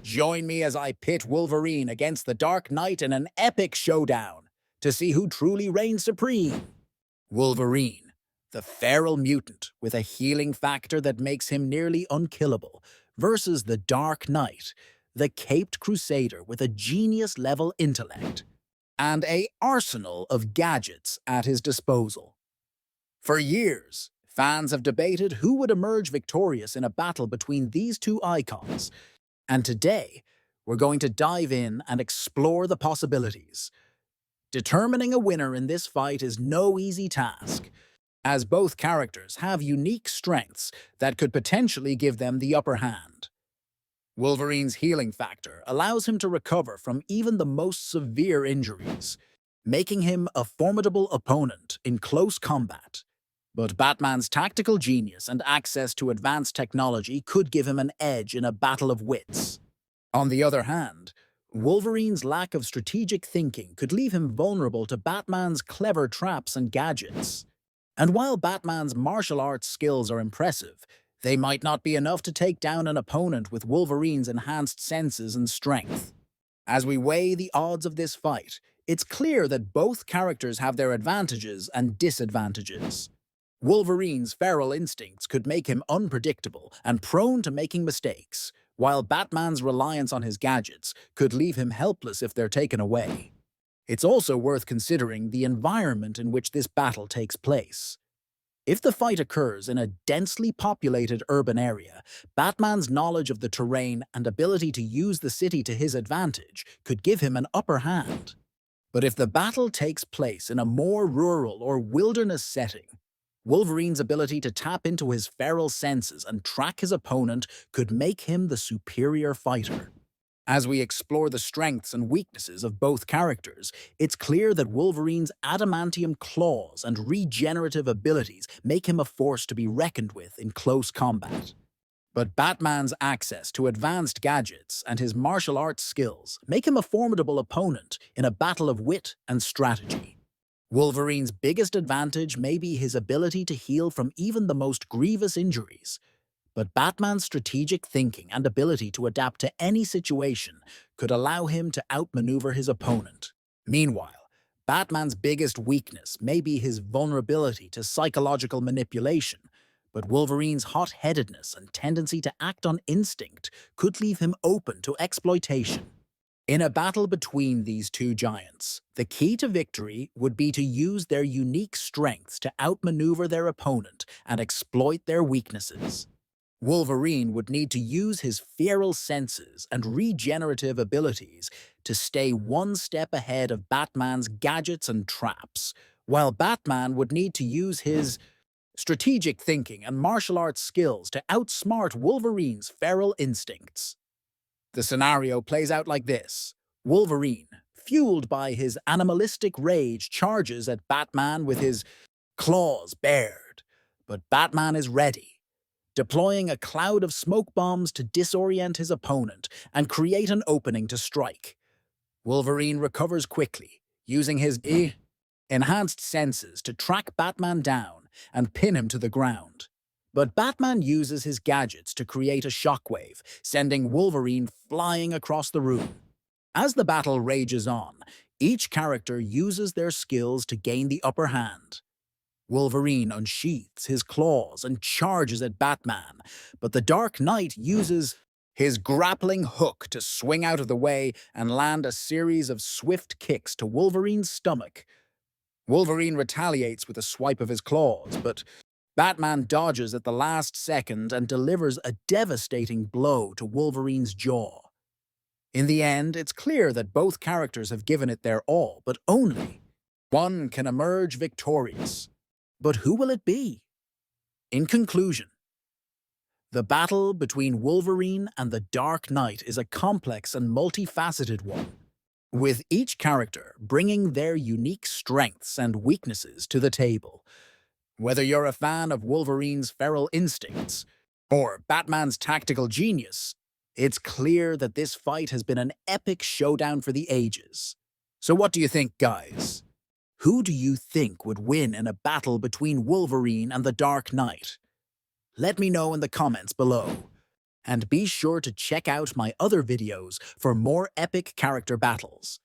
Join me as I pit Wolverine against the Dark Knight in an epic showdown to see who truly reigns supreme. Wolverine, the feral mutant with a healing factor that makes him nearly unkillable, versus the Dark Knight, the caped crusader with a genius-level intellect and an arsenal of gadgets at his disposal. For years, fans have debated who would emerge victorious in a battle between these two icons, and today, we're going to dive in and explore the possibilities. Determining a winner in this fight is no easy task, as both characters have unique strengths that could potentially give them the upper hand. Wolverine's healing factor allows him to recover from even the most severe injuries, making him a formidable opponent in close combat. But Batman's tactical genius and access to advanced technology could give him an edge in a battle of wits. On the other hand, Wolverine's lack of strategic thinking could leave him vulnerable to Batman's clever traps and gadgets. And while Batman's martial arts skills are impressive, they might not be enough to take down an opponent with Wolverine's enhanced senses and strength. As we weigh the odds of this fight, it's clear that both characters have their advantages and disadvantages. Wolverine's feral instincts could make him unpredictable and prone to making mistakes, while Batman's reliance on his gadgets could leave him helpless if they're taken away. It's also worth considering the environment in which this battle takes place. If the fight occurs in a densely populated urban area, Batman's knowledge of the terrain and ability to use the city to his advantage could give him an upper hand. But if the battle takes place in a more rural or wilderness setting, Wolverine's ability to tap into his feral senses and track his opponent could make him the superior fighter. As we explore the strengths and weaknesses of both characters, it's clear that Wolverine's adamantium claws and regenerative abilities make him a force to be reckoned with in close combat. But Batman's access to advanced gadgets and his martial arts skills make him a formidable opponent in a battle of wit and strategy. Wolverine's biggest advantage may be his ability to heal from even the most grievous injuries, but Batman's strategic thinking and ability to adapt to any situation could allow him to outmaneuver his opponent. Meanwhile, Batman's biggest weakness may be his vulnerability to psychological manipulation, but Wolverine's hot-headedness and tendency to act on instinct could leave him open to exploitation. In a battle between these two giants, the key to victory would be to use their unique strengths to outmaneuver their opponent and exploit their weaknesses. Wolverine would need to use his feral senses and regenerative abilities to stay one step ahead of Batman's gadgets and traps, while Batman would need to use his strategic thinking and martial arts skills to outsmart Wolverine's feral instincts. The scenario plays out like this. Wolverine, fueled by his animalistic rage, charges at Batman with his claws bared. But Batman is ready, deploying a cloud of smoke bombs to disorient his opponent and create an opening to strike. Wolverine recovers quickly, using his enhanced senses to track Batman down and pin him to the ground. But Batman uses his gadgets to create a shockwave, sending Wolverine flying across the room. As the battle rages on, each character uses their skills to gain the upper hand. Wolverine unsheathes his claws and charges at Batman, but the Dark Knight uses his grappling hook to swing out of the way and land a series of swift kicks to Wolverine's stomach. Wolverine retaliates with a swipe of his claws, but Batman dodges at the last second and delivers a devastating blow to Wolverine's jaw. In the end, it's clear that both characters have given it their all, but only one can emerge victorious. But who will it be? In conclusion, the battle between Wolverine and the Dark Knight is a complex and multifaceted one, with each character bringing their unique strengths and weaknesses to the table. Whether you're a fan of Wolverine's feral instincts or Batman's tactical genius, it's clear that this fight has been an epic showdown for the ages. So what do you think, guys? Who do you think would win in a battle between Wolverine and the Dark Knight? Let me know in the comments below. And be sure to check out my other videos for more epic character battles.